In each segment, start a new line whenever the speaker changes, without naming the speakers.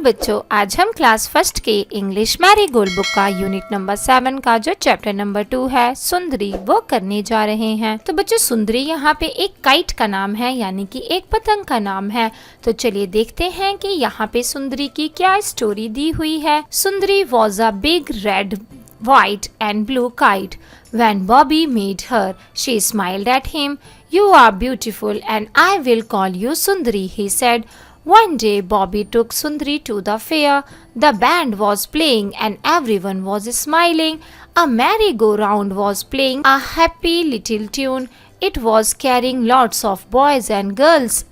बच्चों, आज हम क्लास फर्स्ट के इंग्लिश मैरीगोल्ड बुक का यूनिट नंबर 7 का जो चैप्टर नंबर 2 है सुंदरी, वो करने जा रहे हैं। तो बच्चों, सुंदरी यहाँ पे एक काइट का नाम है, यानी कि एक पतंग का नाम है। तो चलिए देखते हैं कि यहाँ पे सुंदरी की क्या स्टोरी दी हुई है। सुंदरी was a big red white and blue kite. When Bobby met her, she smiled at him. You are beautiful and I will call you Sundari, he said. One day Bobby took Sundari to the fair. The band was playing and everyone was smiling. A merry-go-round was playing a happy little tune. It was carrying lots of boys and girls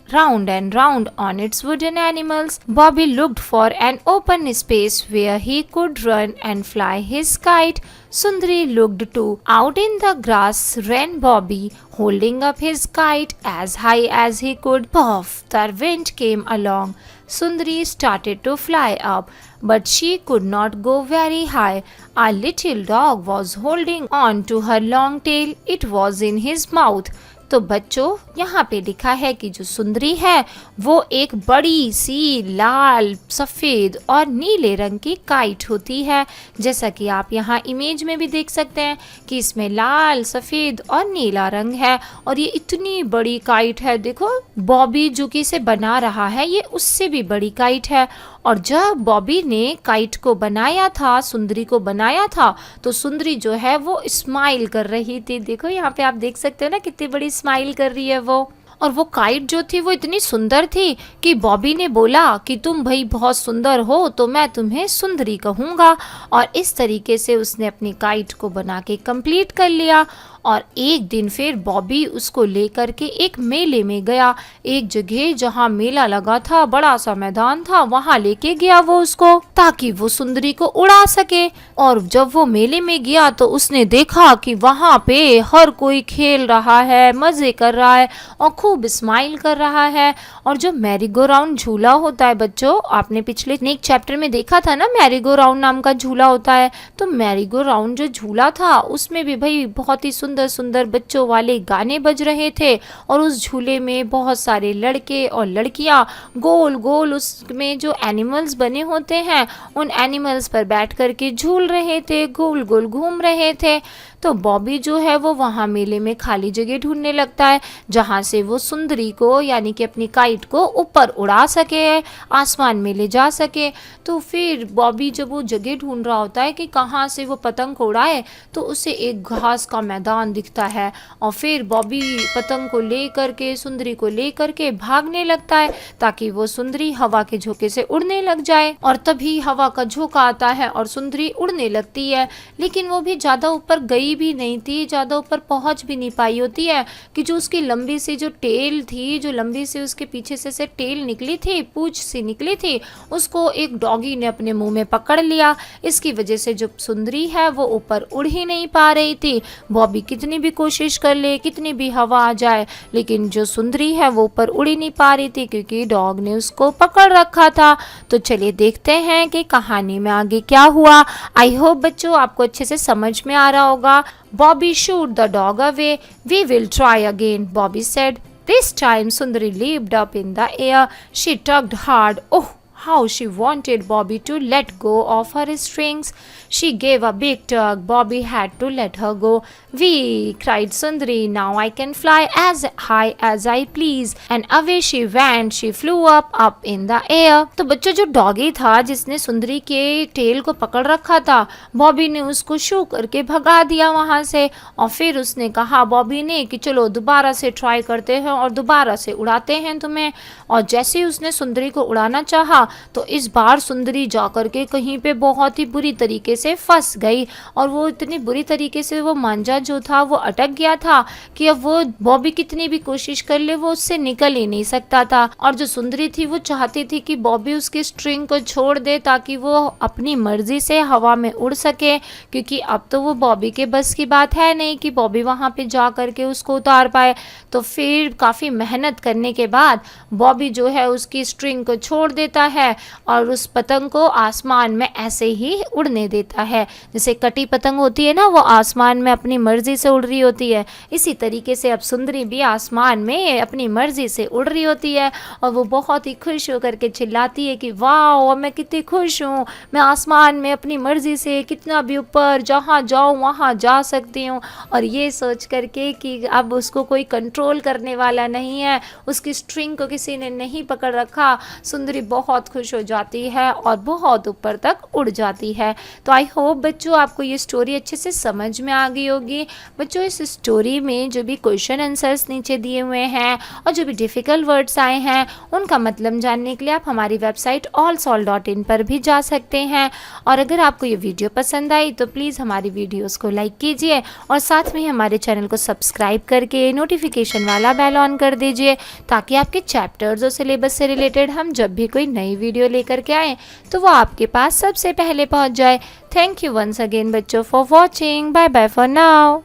round and round on its wooden animals. Bobby looked for an open space where he could run and fly his kite. Sundari looked too. Out in the grass ran Bobby, holding up his kite as high as he could. Puff! The wind came along. Sundari started to fly up, but she could not go very high. A little dog was holding on to her long tail. It was in his mouth. तो बच्चों, यहाँ पे लिखा है कि जो सुंदरी है वो एक बड़ी सी लाल, सफ़ेद और नीले रंग की काइट होती है। जैसा कि आप यहाँ इमेज में भी देख सकते हैं कि इसमें लाल, सफ़ेद और नीला रंग है और ये इतनी बड़ी काइट है। देखो, बॉबी जो कि इसे बना रहा है ये उससे भी बड़ी काइट है। और जब बॉबी ने काइट को बनाया था, सुंदरी को बनाया था, तो सुंदरी जो है वो स्माइल कर रही थी। देखो यहाँ पे आप देख सकते हो ना, कितनी बड़ी स्माइल कर रही है वो। और वो काइट जो थी वो इतनी सुंदर थी कि बॉबी ने बोला कि तुम भाई बहुत सुंदर हो तो मैं तुम्हें सुंदरी कहूँगा। और इस तरीके से उसने अपनी काइट को बना के कंप्लीट कर लिया। और एक दिन फिर बॉबी उसको लेकर के एक मेले में गया। एक जगह जहाँ मेला लगा था, बड़ा सा मैदान था, वहाँ लेके गया वो उसको ताकि वो सुंदरी को उड़ा सके। और जब वो मेले में गया तो उसने देखा कि वहाँ पे हर कोई खेल रहा है, मजे कर रहा है और खूब स्माइल कर रहा है। और जो मैरी गो राउंड झूला होता है बच्चों, आपने पिछले एक चैप्टर में देखा था ना, मैरी गो राउंड नाम का झूला होता है। तो मैरी गो राउंड जो झूला था उसमें भी भाई बहुत ही सुंदर सुंदर बच्चों वाले गाने बज रहे थे। और उस झूले में बहुत सारे लड़के और लड़कियां गोल गोल उसमें जो एनिमल्स बने होते हैं उन एनिमल्स पर बैठ करके झूल रहे थे, गोल गोल घूम रहे थे। तो बॉबी जो है वो वहाँ मेले में खाली जगह ढूंढने लगता है जहाँ से वो सुंदरी को, यानी कि अपनी काइट को ऊपर उड़ा सके, आसमान में ले जा सके। तो फिर बॉबी जब वो जगह ढूंढ रहा होता है कि कहाँ से वो पतंग को उड़ाए, तो उसे एक घास का मैदान दिखता है। और फिर बॉबी पतंग को ले करके, सुंदरी को ले करके भागने लगता है ताकि वो सुंदरी हवा के झोंके से उड़ने लग जाए। और तभी हवा का झोंका आता है और सुंदरी उड़ने लगती है। लेकिन वो भी ज़्यादा ऊपर गई भी नहीं थी, ज़्यादा ऊपर पहुंच भी नहीं पाई होती है कि जो उसकी लंबी सी जो टेल थी, जो लंबी सी उसके पीछे से टेल निकली थी, पूंछ सी निकली थी, उसको एक डॉगी ने अपने मुंह में पकड़ लिया। इसकी वजह से जो सुंदरी है वो ऊपर उड़ ही नहीं पा रही थी। बॉबी कितनी भी कोशिश कर ले, कितनी भी हवा आ जाए, लेकिन जो सुंदरी है वो ऊपर उड़ ही नहीं पा रही थी क्योंकि डॉग ने उसको पकड़ रखा था। तो चलिए देखते हैं कि कहानी में आगे क्या हुआ। आई होप बच्चों आपको अच्छे से समझ में आ रहा होगा। Bobby shooed the dog away. We will try again, Bobby said. This time Sundari leaped up in the air. She tugged hard. Oh, how she wanted Bobby to let go of her strings. She gave a big tug. Bobby had to let her go. Wee! Cried Sundari. Now I can fly as high as I please. And away she went. She flew up in the air. तो बच्चों, जो doggy था जिसने सुंदरी के tell को पकड़ रखा था, बॉबी ने उसको शू करके भगा दिया वहाँ से। और फिर उसने कहा बॉबी ने कि चलो दोबारा से ट्राई करते हैं और दोबारा से उड़ाते हैं तुम्हें। और जैसे ही उसने सुंदरी को उड़ाना चाहा तो इस बार सुंदरी जाकर के कहीं पे बहुत ही बुरी तरीके से फंस गई। और वो इतनी बुरी तरीके से वो मांझा जो था वो अटक गया था कि अब वो बॉबी कितनी भी कोशिश कर ले वो उससे निकल ही नहीं सकता था। और जो सुंदरी थी वो चाहती थी कि बॉबी उसकी स्ट्रिंग को छोड़ दे ताकि वो अपनी मर्जी से हवा में उड़ सके, क्योंकि अब तो वो बॉबी के बस की बात है नहीं कि बॉबी वहाँ पे जा करके उसको उतार पाए। तो फिर काफ़ी मेहनत करने के बाद बॉबी जो है उसकी स्ट्रिंग को छोड़ देता है और उस पतंग को आसमान में ऐसे ही उड़ने देता है। जैसे कटी पतंग होती है ना, वो आसमान में अपनी मर्जी से उड़ रही होती है, इसी तरीके से अब सुंदरी भी आसमान में अपनी मर्जी से उड़ रही होती है और वो बहुत ही खुश होकर के चिल्लाती है कि वाह, मैं कितनी खुश हूँ, मैं आसमान में अपनी मर्जी से कितना भी ऊपर जहाँ जाऊँ वहाँ जा सकती हूँ। और ये सोच करके कि अब उसको कोई कंट्रोल करने वाला नहीं है, उसकी स्ट्रिंग को किसी ने नहीं पकड़ रखा, सुंदरी बहुत खुश हो जाती है और बहुत ऊपर तक उड़ जाती है। तो आई होप बच्चों आपको ये स्टोरी अच्छे से समझ में आ गई होगी। बच्चों इस स्टोरी में जो भी क्वेश्चन आंसर्स नीचे दिए हुए हैं और जो भी डिफ़िकल्ट वर्ड्स आए हैं उनका मतलब जानने के लिए आप हमारी वेबसाइट allsolve.in पर भी जा सकते हैं। और अगर आपको ये वीडियो पसंद आई तो प्लीज़ हमारी वीडियोस को लाइक कीजिए और साथ में हमारे चैनल को सब्सक्राइब करके नोटिफिकेशन वाला बेल ऑन कर दीजिए, ताकि आपके चैप्टर्स और सिलेबस से रिलेटेड हम जब भी कोई नई वीडियो लेकर के आएँ तो वो आपके पास सबसे पहले पहुंच जाए। थैंक यू वंस अगेन बच्चों for watching. Bye bye for now.